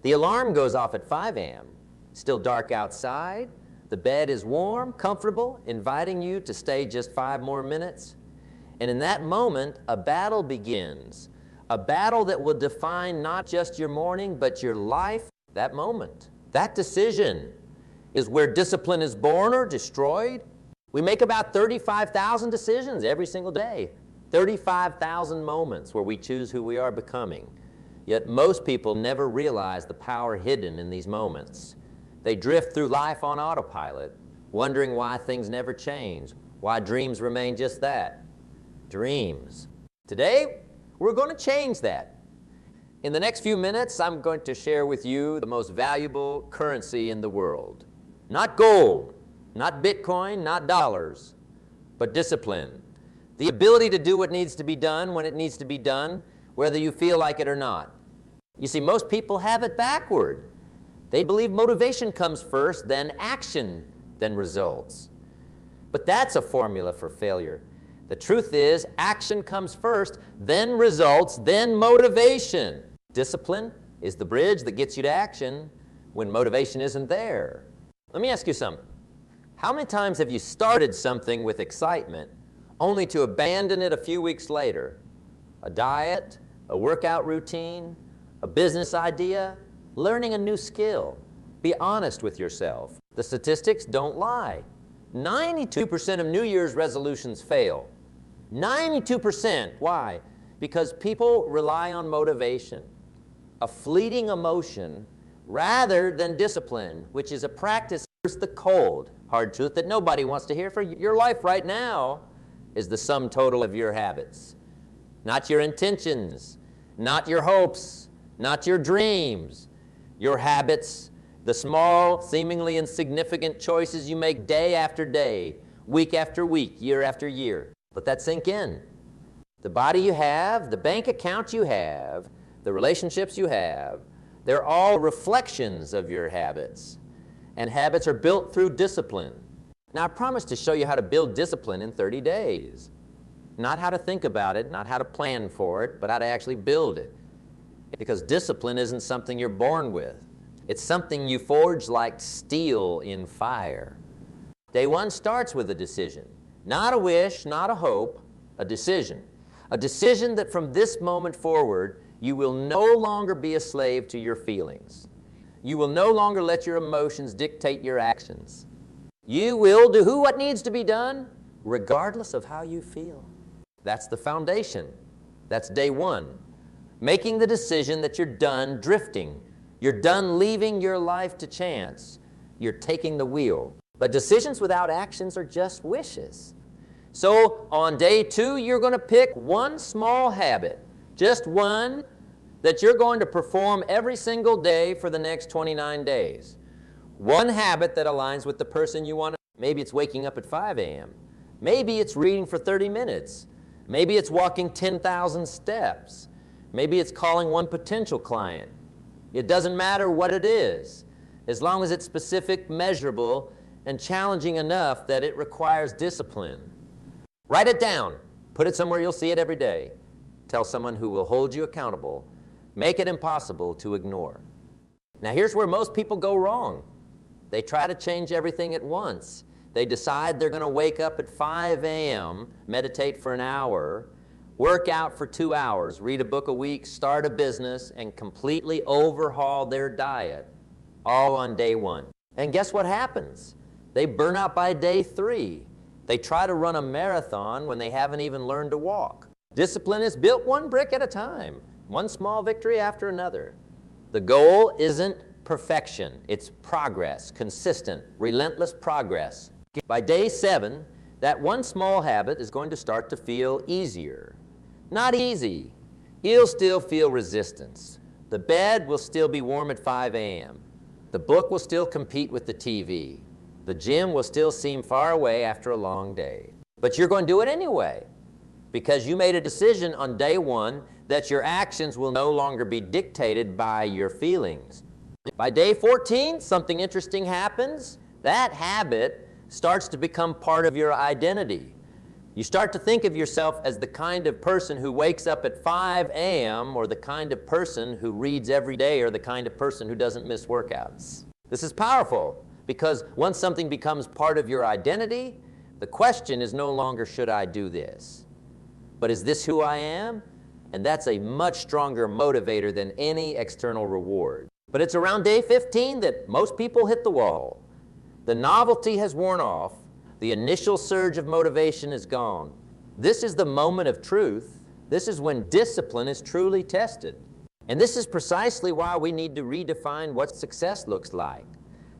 The alarm goes off at 5 a.m. Still dark outside. The bed is warm, comfortable, inviting you to stay just 5 more minutes. And in that moment, a battle begins. A battle that will define not just your morning, but your life. That moment, that decision is where discipline is born or destroyed. We make about 35,000 decisions every single day. 35,000 moments where we choose who we are becoming. Yet most people never realize the power hidden in these moments. They drift through life on autopilot, wondering why things never change, why dreams remain just that, dreams. Today, we're going to change that. In the next few minutes, I'm going to share with you the most valuable currency in the world. Not gold, not Bitcoin, not dollars, but discipline. The ability to do what needs to be done when it needs to be done, whether you feel like it or not. You see, most people have it backward. They believe motivation comes first, then action, then results. But that's a formula for failure. The truth is, action comes first, then results, then motivation. Discipline is the bridge that gets you to action when motivation isn't there. Let me ask you something. How many times have you started something with excitement only to abandon it a few weeks later? A diet, a workout routine, a business idea, learning a new skill. Be honest with yourself. The statistics don't lie. 92% of New Year's resolutions fail. 92%. Why? Because people rely on motivation, a fleeting emotion, rather than discipline, which is a practice. Here's the cold, hard truth that nobody wants to hear. For your life right now is the sum total of your habits. Not your intentions, not your hopes, not your dreams. Your habits, the small, seemingly insignificant choices you make day after day, week after week, year after year. Let that sink in. The body you have, the bank account you have, the relationships you have, they're all reflections of your habits. And habits are built through discipline. Now, I promise to show you how to build discipline in 30 days. Not how to think about it, not how to plan for it, but how to actually build it. Because discipline isn't something you're born with. It's something you forge like steel in fire. Day one starts with a decision. Not a wish, not a hope, a decision. A decision that from this moment forward, you will no longer be a slave to your feelings. You will no longer let your emotions dictate your actions. You will do what needs to be done, regardless of how you feel. That's the foundation. That's day one. Making the decision that you're done drifting. You're done leaving your life to chance. You're taking the wheel. But decisions without actions are just wishes. So on day two, you're going to pick one small habit, just one, that you're going to perform every single day for the next 29 days. One habit that aligns with the person you want to. Maybe it's waking up at 5 a.m. Maybe it's reading for 30 minutes. Maybe it's walking 10,000 steps. Maybe it's calling one potential client. It doesn't matter what it is, as long as it's specific, measurable, and challenging enough that it requires discipline. Write it down. Put it somewhere you'll see it every day. Tell someone who will hold you accountable. Make it impossible to ignore. Now here's where most people go wrong. They try to change everything at once. They decide they're going to wake up at 5 a.m., meditate for an hour, work out for 2 hours, read a book a week, start a business, and completely overhaul their diet, all on day one. And guess what happens? They burn out by day 3. They try to run a marathon when they haven't even learned to walk. Discipline is built one brick at a time, one small victory after another. The goal isn't perfection, it's progress, consistent, relentless progress. By day 7, that one small habit is going to start to feel easier. Not easy. You'll still feel resistance. The bed will still be warm at 5 a.m. The book will still compete with the TV. The gym will still seem far away after a long day. But you're going to do it anyway, because you made a decision on day 1 that your actions will no longer be dictated by your feelings. By day 14, something interesting happens. That habit starts to become part of your identity. You start to think of yourself as the kind of person who wakes up at 5 a.m. or the kind of person who reads every day or the kind of person who doesn't miss workouts. This is powerful because once something becomes part of your identity, the question is no longer, should I do this? But is this who I am? And that's a much stronger motivator than any external reward. But it's around day 15 that most people hit the wall. The novelty has worn off. The initial surge of motivation is gone. This is the moment of truth. This is when discipline is truly tested. And this is precisely why we need to redefine what success looks like.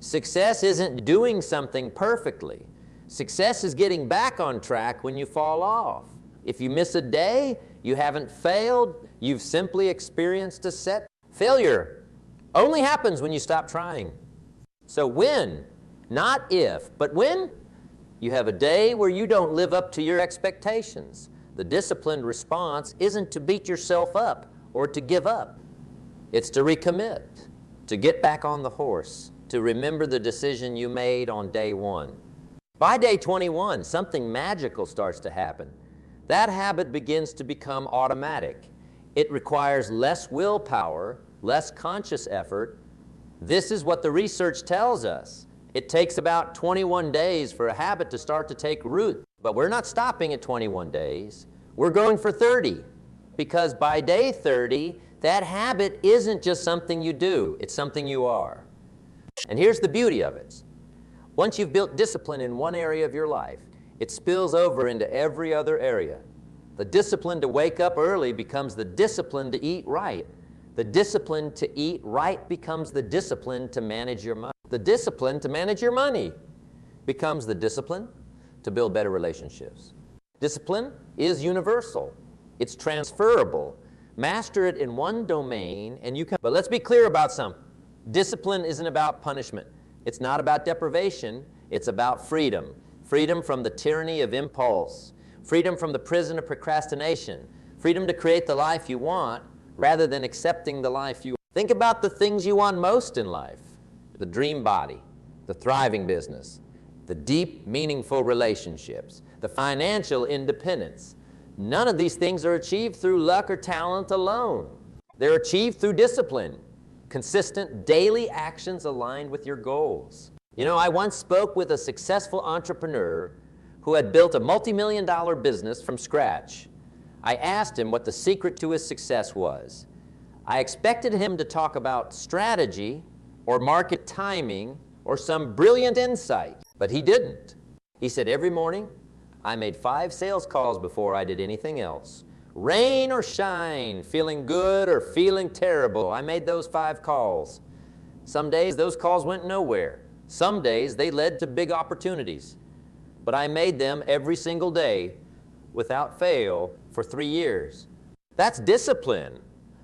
Success isn't doing something perfectly. Success is getting back on track when you fall off. If you miss a day, you haven't failed. You've simply experienced a setback. Failure only happens when you stop trying. So when, not if, but when you have a day where you don't live up to your expectations, the disciplined response isn't to beat yourself up or to give up. It's to recommit, to get back on the horse, to remember the decision you made on day 1. By day 21, something magical starts to happen. That habit begins to become automatic. It requires less willpower, less conscious effort. This is what the research tells us. It takes about 21 days for a habit to start to take root. But we're not stopping at 21 days. We're going for 30. Because by day 30, that habit isn't just something you do. It's something you are. And here's the beauty of it. Once you've built discipline in one area of your life, it spills over into every other area. The discipline to wake up early becomes the discipline to eat right. The discipline to eat right becomes the discipline to manage your money. The discipline to manage your money becomes the discipline to build better relationships. Discipline is universal. It's transferable. Master it in one domain and you can. But let's be clear about something. Discipline isn't about punishment. It's not about deprivation. It's about freedom. Freedom from the tyranny of impulse. Freedom from the prison of procrastination. Freedom to create the life you want rather than accepting the life you want. Think about the things you want most in life. The dream body, the thriving business, the deep, meaningful relationships, the financial independence. None of these things are achieved through luck or talent alone. They're achieved through discipline, consistent daily actions aligned with your goals. You know, I once spoke with a successful entrepreneur who had built a multi-million-dollar business from scratch. I asked him what the secret to his success was. I expected him to talk about strategy or market timing or some brilliant insight, but he didn't. He said, every morning, I made 5 sales calls before I did anything else. Rain or shine, feeling good or feeling terrible, I made those 5 calls. Some days those calls went nowhere. Some days they led to big opportunities. But I made them every single day without fail for 3 years. That's discipline.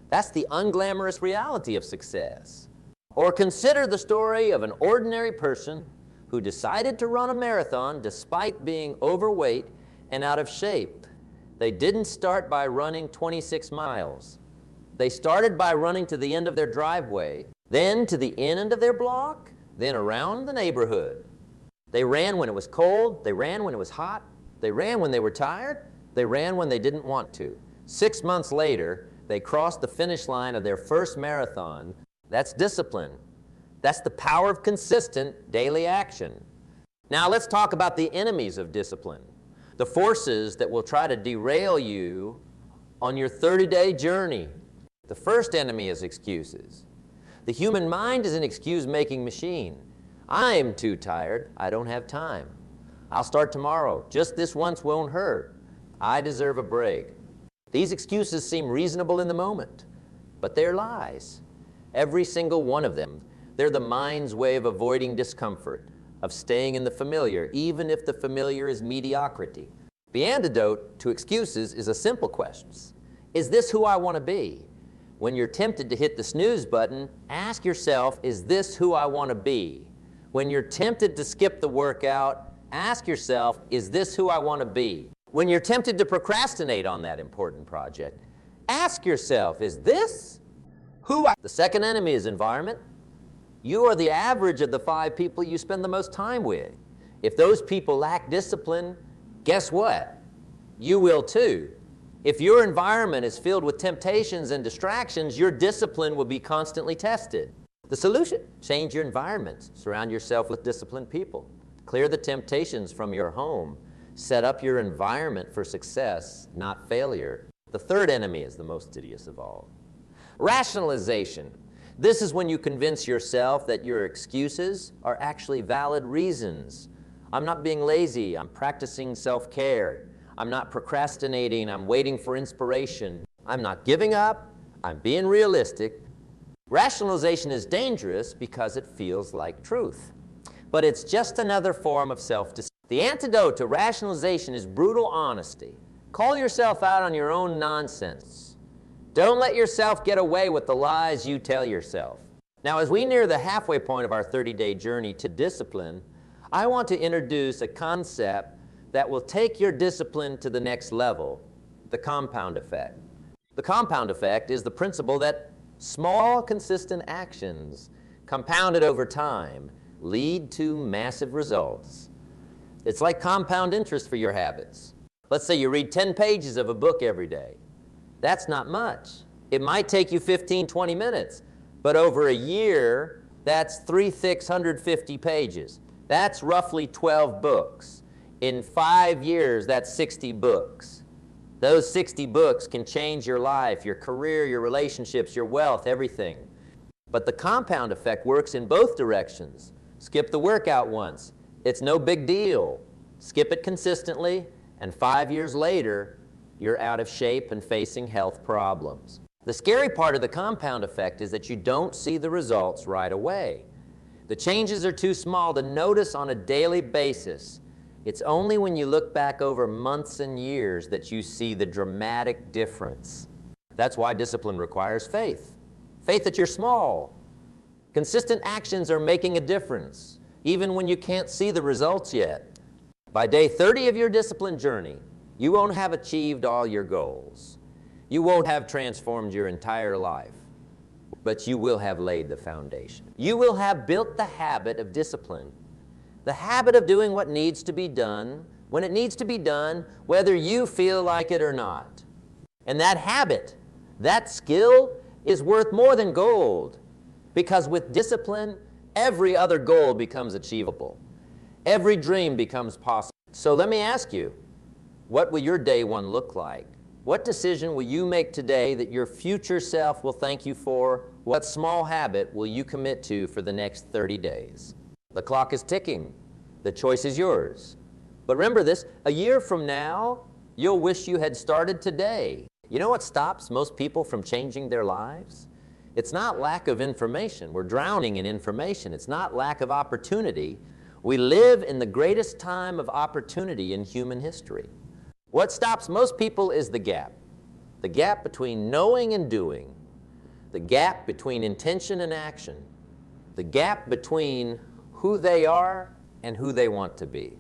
That's the unglamorous reality of success. Or consider the story of an ordinary person who decided to run a marathon despite being overweight and out of shape. They didn't start by running 26 miles. They started by running to the end of their driveway, then to the end of their block, then around the neighborhood. They ran when it was cold, they ran when it was hot, they ran when they were tired, they ran when they didn't want to. 6 months later, they crossed the finish line of their first marathon. That's discipline. That's the power of consistent daily action. Now let's talk about the enemies of discipline, the forces that will try to derail you on your 30-day journey. The first enemy is excuses. The human mind is an excuse-making machine. I'm too tired. I don't have time. I'll start tomorrow. Just this once won't hurt. I deserve a break. These excuses seem reasonable in the moment, but they're lies. Every single one of them. They're the mind's way of avoiding discomfort, of staying in the familiar, even if the familiar is mediocrity. The antidote to excuses is a simple question. Is this who I want to be? When you're tempted to hit the snooze button, ask yourself, is this who I want to be? When you're tempted to skip the workout, ask yourself, is this who I want to be? When you're tempted to procrastinate on that important project, ask yourself, is this who I... The second enemy is environment. You are the average of the 5 people you spend the most time with. If those people lack discipline, guess what? you will too. If your environment is filled with temptations and distractions, your discipline will be constantly tested. The solution: change your environment. Surround yourself with disciplined people. Clear the temptations from your home. Set up your environment for success, not failure. The third enemy is the most insidious of all. Rationalization. This is when you convince yourself that your excuses are actually valid reasons. I'm not being lazy, I'm practicing self-care. I'm not procrastinating, I'm waiting for inspiration. I'm not giving up, I'm being realistic. Rationalization is dangerous because it feels like truth. But it's just another form of self-deceit. The antidote to rationalization is brutal honesty. Call yourself out on your own nonsense. Don't let yourself get away with the lies you tell yourself. Now, as we near the halfway point of our 30-day journey to discipline, I want to introduce a concept that will take your discipline to the next level: the compound effect. The compound effect is the principle that small, consistent actions compounded over time lead to massive results. It's like compound interest for your habits. Let's say you read 10 pages of a book every day. That's not much. It might take you 15, 20 minutes, but over a year, that's 3,650 pages. That's roughly 12 books. In 5 years, that's 60 books. Those 60 books can change your life, your career, your relationships, your wealth, everything. But the compound effect works in both directions. Skip the workout once. It's no big deal. Skip it consistently, and 5 years later, you're out of shape and facing health problems. The scary part of the compound effect is that you don't see the results right away. The changes are too small to notice on a daily basis. It's only when you look back over months and years that you see the dramatic difference. That's why discipline requires faith. Faith that you're small. Consistent actions are making a difference, even when you can't see the results yet. By day 30 of your discipline journey, you won't have achieved all your goals. You won't have transformed your entire life, but you will have laid the foundation. You will have built the habit of discipline. The habit of doing what needs to be done, when it needs to be done, whether you feel like it or not. And that habit, that skill, is worth more than gold, because with discipline, every other goal becomes achievable. Every dream becomes possible. So let me ask you, what will your day one look like? What decision will you make today that your future self will thank you for? What small habit will you commit to for the next 30 days? The clock is ticking. The choice is yours. But remember this, a year from now, you'll wish you had started today. You know what stops most people from changing their lives? It's not lack of information. We're drowning in information. It's not lack of opportunity. We live in the greatest time of opportunity in human history. What stops most people is the gap between knowing and doing, the gap between intention and action, the gap between who they are and who they want to be.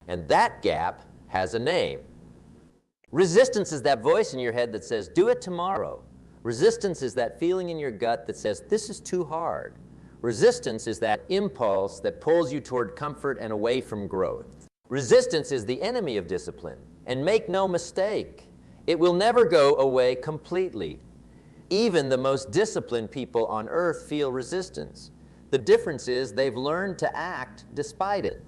And that gap has a name. Resistance is that voice in your head that says, do it tomorrow. Resistance is that feeling in your gut that says, this is too hard. Resistance is that impulse that pulls you toward comfort and away from growth. Resistance is the enemy of discipline. And make no mistake, it will never go away completely. Even the most disciplined people on earth feel resistance. The difference is they've learned to act despite it.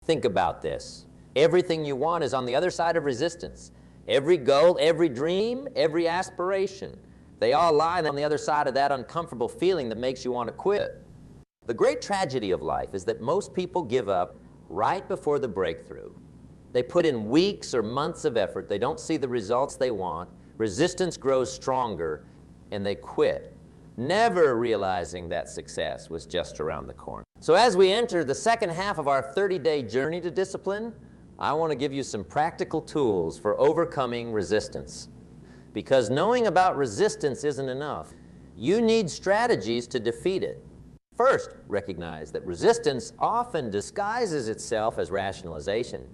Think about this. Everything you want is on the other side of resistance. Every goal, every dream, every aspiration, they all lie on the other side of that uncomfortable feeling that makes you want to quit. The great tragedy of life is that most people give up right before the breakthrough. They put in weeks or months of effort, they don't see the results they want, resistance grows stronger, and they quit, never realizing that success was just around the corner. So as we enter the second half of our 30-day journey to discipline, I want to give you some practical tools for overcoming resistance. Because knowing about resistance isn't enough. You need strategies to defeat it. First, recognize that resistance often disguises itself as rationalization.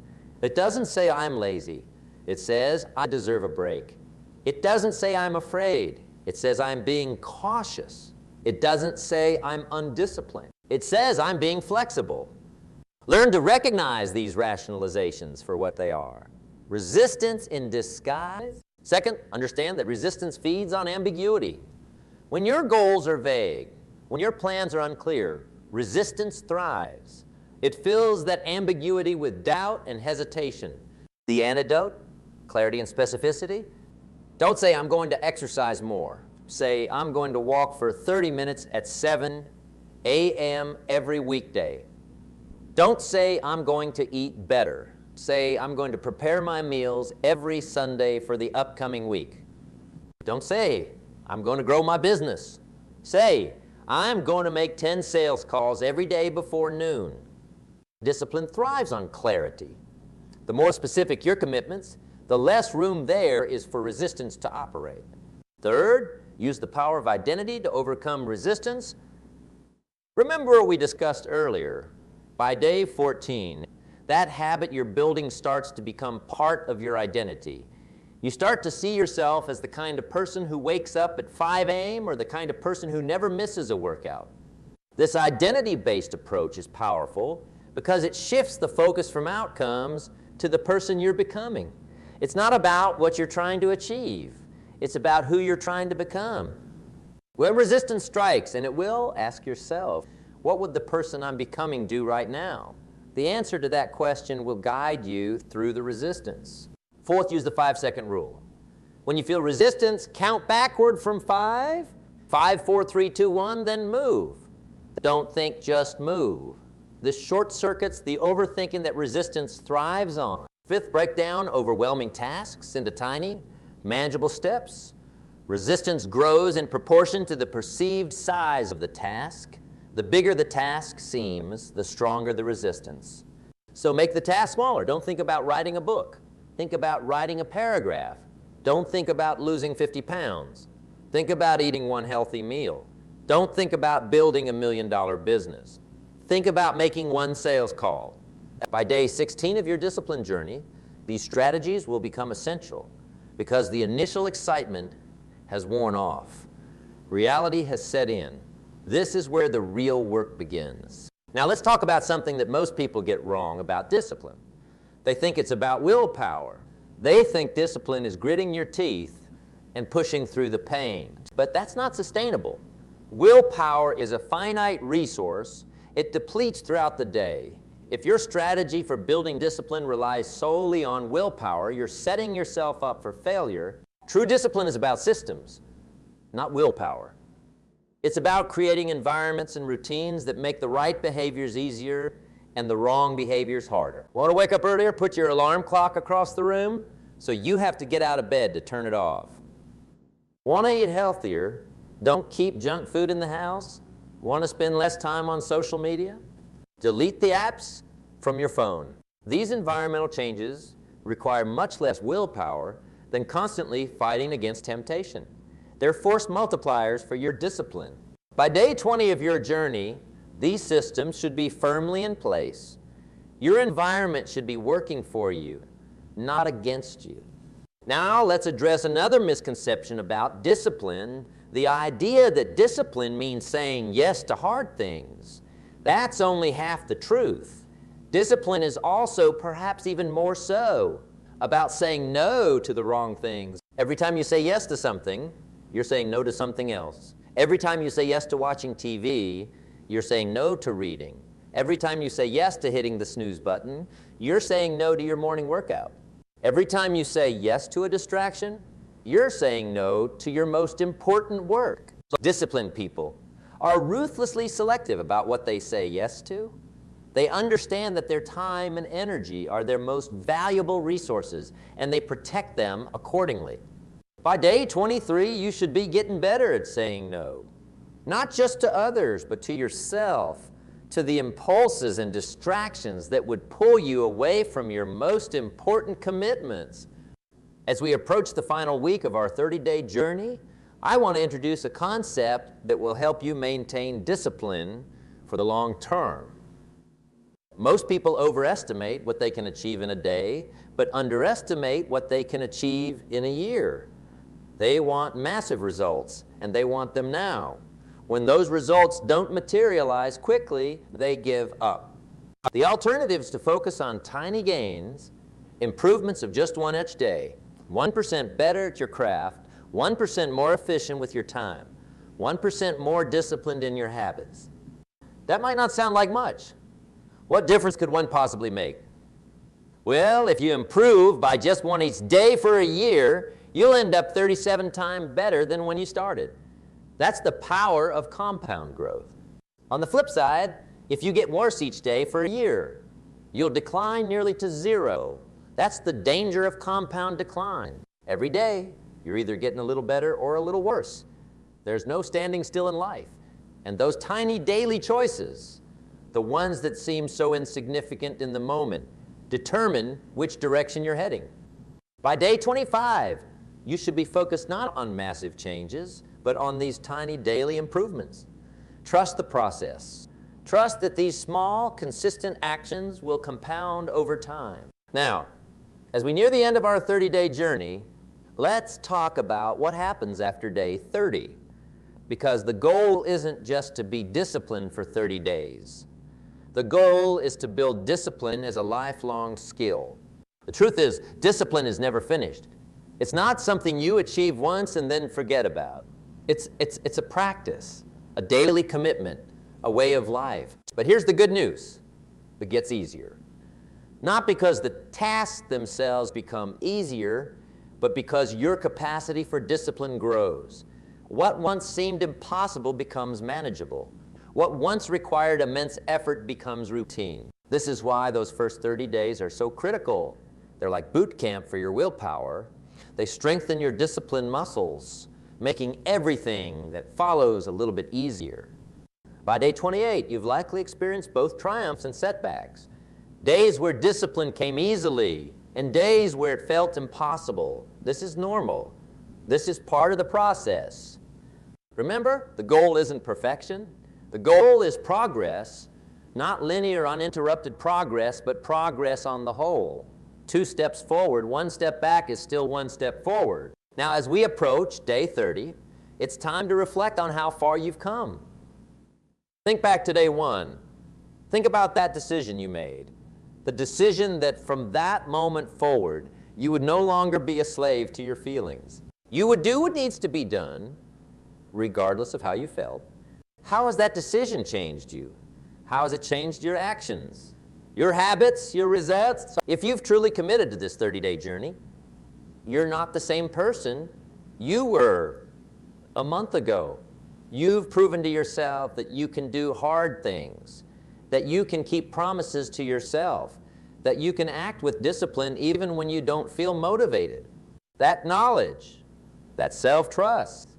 It doesn't say I'm lazy. It says I deserve a break. It doesn't say I'm afraid. It says I'm being cautious. It doesn't say I'm undisciplined. It says I'm being flexible. Learn to recognize these rationalizations for what they are. Resistance in disguise. Second, understand that resistance feeds on ambiguity. When your goals are vague, when your plans are unclear, resistance thrives. It fills that ambiguity with doubt and hesitation. The antidote, clarity and specificity. Don't say, I'm going to exercise more. Say, I'm going to walk for 30 minutes at 7 a.m. every weekday. Don't say, I'm going to eat better. Say, I'm going to prepare my meals every Sunday for the upcoming week. Don't say, I'm going to grow my business. Say, I'm going to make 10 sales calls every day before noon. Discipline thrives on clarity. The more specific your commitments, the less room there is for resistance to operate. Third, use the power of identity to overcome resistance. Remember what we discussed earlier. By day 14, that habit you're building starts to become part of your identity. You start to see yourself as the kind of person who wakes up at 5 a.m. or the kind of person who never misses a workout. This identity-based approach is powerful because it shifts the focus from outcomes to the person you're becoming. It's not about what you're trying to achieve. It's about who you're trying to become. When resistance strikes, and it will, ask yourself, what would the person I'm becoming do right now? The answer to that question will guide you through the resistance. Fourth, use the 5-second rule. When you feel resistance, count backward from 5. 5, 4, 3, 2, 1, then move. Don't think, just move. This short circuits the overthinking that resistance thrives on. Fifth, break down overwhelming tasks into tiny, manageable steps. Resistance grows in proportion to the perceived size of the task. The bigger the task seems, the stronger the resistance. So make the task smaller. Don't think about writing a book. Think about writing a paragraph. Don't think about losing 50 pounds. Think about eating one healthy meal. Don't think about building $1 million business. Think about making one sales call. By day 16 of your discipline journey, these strategies will become essential because the initial excitement has worn off. Reality has set in. This is where the real work begins. Now let's talk about something that most people get wrong about discipline. They think it's about willpower. They think discipline is gritting your teeth and pushing through the pain. But that's not sustainable. Willpower is a finite resource. It depletes throughout the day. If your strategy for building discipline relies solely on willpower, you're setting yourself up for failure. True discipline is about systems, not willpower. It's about creating environments and routines that make the right behaviors easier and the wrong behaviors harder. Want to wake up earlier? Put your alarm clock across the room so you have to get out of bed to turn it off. Want to eat healthier? Don't keep junk food in the house? Want to spend less time on social media? Delete the apps from your phone. These environmental changes require much less willpower than constantly fighting against temptation. They're force multipliers for your discipline. By day 20 of your journey, these systems should be firmly in place. Your environment should be working for you, not against you. Now let's address another misconception about discipline, the idea that discipline means saying yes to hard things. That's only half the truth. Discipline is also, perhaps even more so, about saying no to the wrong things. Every time you say yes to something, you're saying no to something else. Every time you say yes to watching TV, you're saying no to reading. Every time you say yes to hitting the snooze button, you're saying no to your morning workout. Every time you say yes to a distraction, you're saying no to your most important work. Disciplined people are ruthlessly selective about what they say yes to. They understand that their time and energy are their most valuable resources, and they protect them accordingly. By day 23, you should be getting better at saying no. Not just to others, but to yourself, to the impulses and distractions that would pull you away from your most important commitments. As we approach the final week of our 30-day journey, I want to introduce a concept that will help you maintain discipline for the long term. Most people overestimate what they can achieve in a day, but underestimate what they can achieve in a year. They want massive results, and they want them now. When those results don't materialize quickly, they give up. The alternative is to focus on tiny gains Improvements of just one each day. 1% better at your craft, 1% more efficient with your time, 1% more disciplined in your habits. That might not sound like much. What difference could one possibly make? Well, if you improve by just one each day for a year, you'll end up 37 times better than when you started. That's the power of compound growth. On the flip side, if you get worse each day for a year, you'll decline nearly to zero. That's the danger of compound decline. Every day, you're either getting a little better or a little worse. There's no standing still in life. And those tiny daily choices, the ones that seem so insignificant in the moment, determine which direction you're heading. By day 25, you should be focused not on massive changes, but on these tiny daily improvements. Trust the process. Trust that these small, consistent actions will compound over time. Now, as we near the end of our 30-day journey, let's talk about what happens after day 30. Because the goal isn't just to be disciplined for 30 days. The goal is to build discipline as a lifelong skill. The truth is, discipline is never finished. It's not something you achieve once and then forget about. It's a practice, a daily commitment, a way of life. But here's the good news. It gets easier. Not because the tasks themselves become easier, but because your capacity for discipline grows. What once seemed impossible becomes manageable. What once required immense effort becomes routine. This is why those first 30 days are so critical. They're like boot camp for your willpower. They strengthen your discipline muscles, making everything that follows a little bit easier. By day 28, you've likely experienced both triumphs and setbacks. Days where discipline came easily, and days where it felt impossible. This is normal. This is part of the process. Remember, the goal isn't perfection. The goal is progress, not linear, uninterrupted progress, but progress on the whole. 2 steps forward, 1 step back is still 1 step forward. Now, as we approach day 30, it's time to reflect on how far you've come. Think back to day 1. Think about that decision you made. The decision that from that moment forward, you would no longer be a slave to your feelings. You would do what needs to be done, regardless of how you felt. How has that decision changed you? How has it changed your actions, your habits, your results? If you've truly committed to this 30-day journey, you're not the same person you were a month ago. You've proven to yourself that you can do hard things, that you can keep promises to yourself, that you can act with discipline even when you don't feel motivated. That knowledge, that self-trust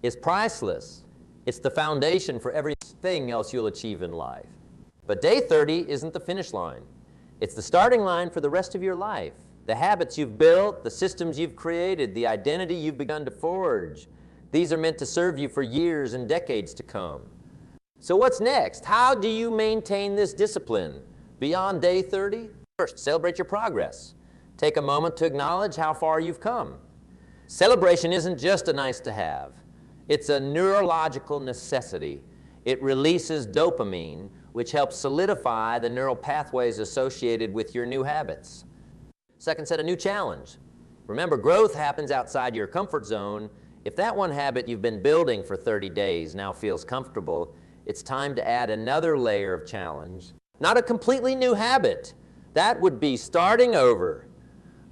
is priceless. It's the foundation for everything else you'll achieve in life. But day 30 isn't the finish line. It's the starting line for the rest of your life. The habits you've built, the systems you've created, the identity you've begun to forge. These are meant to serve you for years and decades to come. So what's next? How do you maintain this discipline beyond day 30? First, celebrate your progress. Take a moment to acknowledge how far you've come. Celebration isn't just a nice to have. It's a neurological necessity. It releases dopamine, which helps solidify the neural pathways associated with your new habits. Second, set a new challenge. Remember, growth happens outside your comfort zone. If that one habit you've been building for 30 days now feels comfortable, it's time to add another layer of challenge. Not a completely new habit. That would be starting over,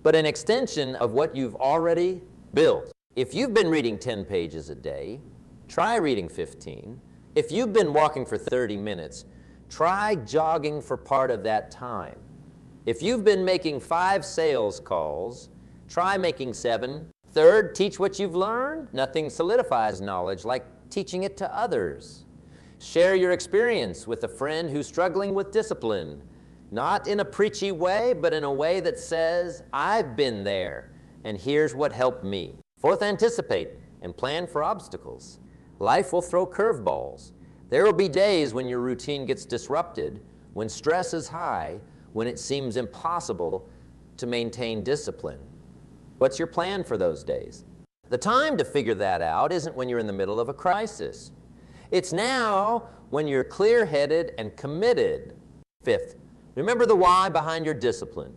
but an extension of what you've already built. If you've been reading 10 pages a day, try reading 15. If you've been walking for 30 minutes, try jogging for part of that time. If you've been making 5 sales calls, try making 7. Third, teach what you've learned. Nothing solidifies knowledge like teaching it to others. Share your experience with a friend who's struggling with discipline, not in a preachy way, but in a way that says, I've been there, and here's what helped me. Fourth, anticipate and plan for obstacles. Life will throw curveballs. There will be days when your routine gets disrupted, when stress is high, when it seems impossible to maintain discipline. What's your plan for those days? The time to figure that out isn't when you're in the middle of a crisis. It's now when you're clear-headed and committed. Fifth, remember the why behind your discipline.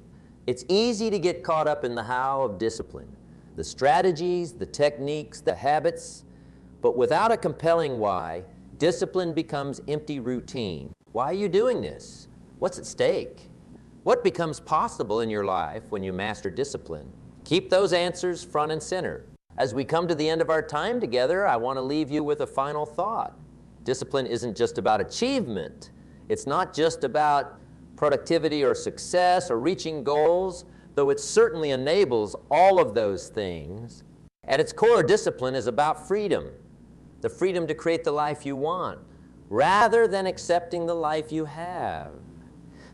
It's easy to get caught up in the how of discipline, the strategies, the techniques, the habits, but without a compelling why, discipline becomes empty routine. Why are you doing this? What's at stake? What becomes possible in your life when you master discipline? Keep those answers front and center. As we come to the end of our time together, I want to leave you with a final thought. Discipline isn't just about achievement. It's not just about productivity or success or reaching goals, though it certainly enables all of those things. At its core, discipline is about freedom, the freedom to create the life you want, rather than accepting the life you have.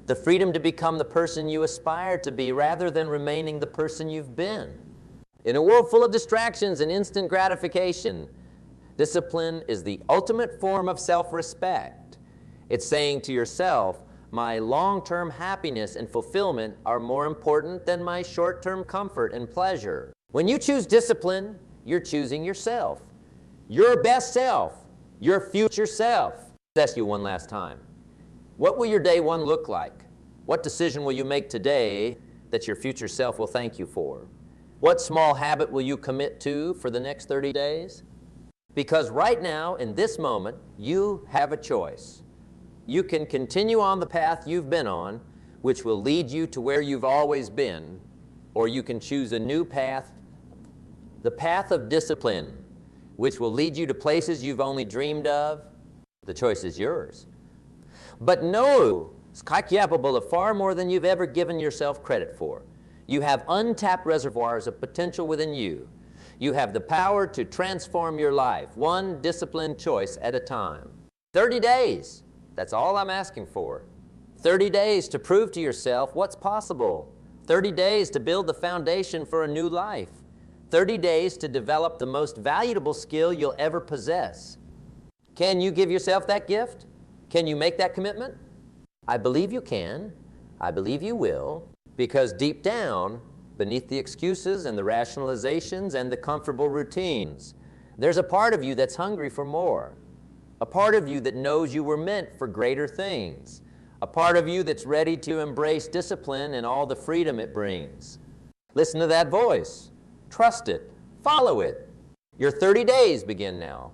The freedom to become the person you aspire to be, rather than remaining the person you've been. In a world full of distractions and instant gratification, discipline is the ultimate form of self-respect. It's saying to yourself, my long-term happiness and fulfillment are more important than my short-term comfort and pleasure. When you choose discipline, you're choosing yourself. Your best self, your future self. Let's ask you one last time. What will your day one look like? What decision will you make today that your future self will thank you for? What small habit will you commit to for the next 30 days? Because right now, in this moment, you have a choice. You can continue on the path you've been on, which will lead you to where you've always been, or you can choose a new path, the path of discipline, which will lead you to places you've only dreamed of. The choice is yours. But know, it's capable of far more than you've ever given yourself credit for. You have untapped reservoirs of potential within you. You have the power to transform your life, one disciplined choice at a time. 30 days, that's all I'm asking for. 30 days to prove to yourself what's possible. 30 days to build the foundation for a new life. 30 days to develop the most valuable skill you'll ever possess. Can you give yourself that gift? Can you make that commitment? I believe you can. I believe you will. Because deep down, beneath the excuses and the rationalizations and the comfortable routines, there's a part of you that's hungry for more. A part of you that knows you were meant for greater things. A part of you that's ready to embrace discipline and all the freedom it brings. Listen to that voice. Trust it. Follow it. Your 30 days begin now.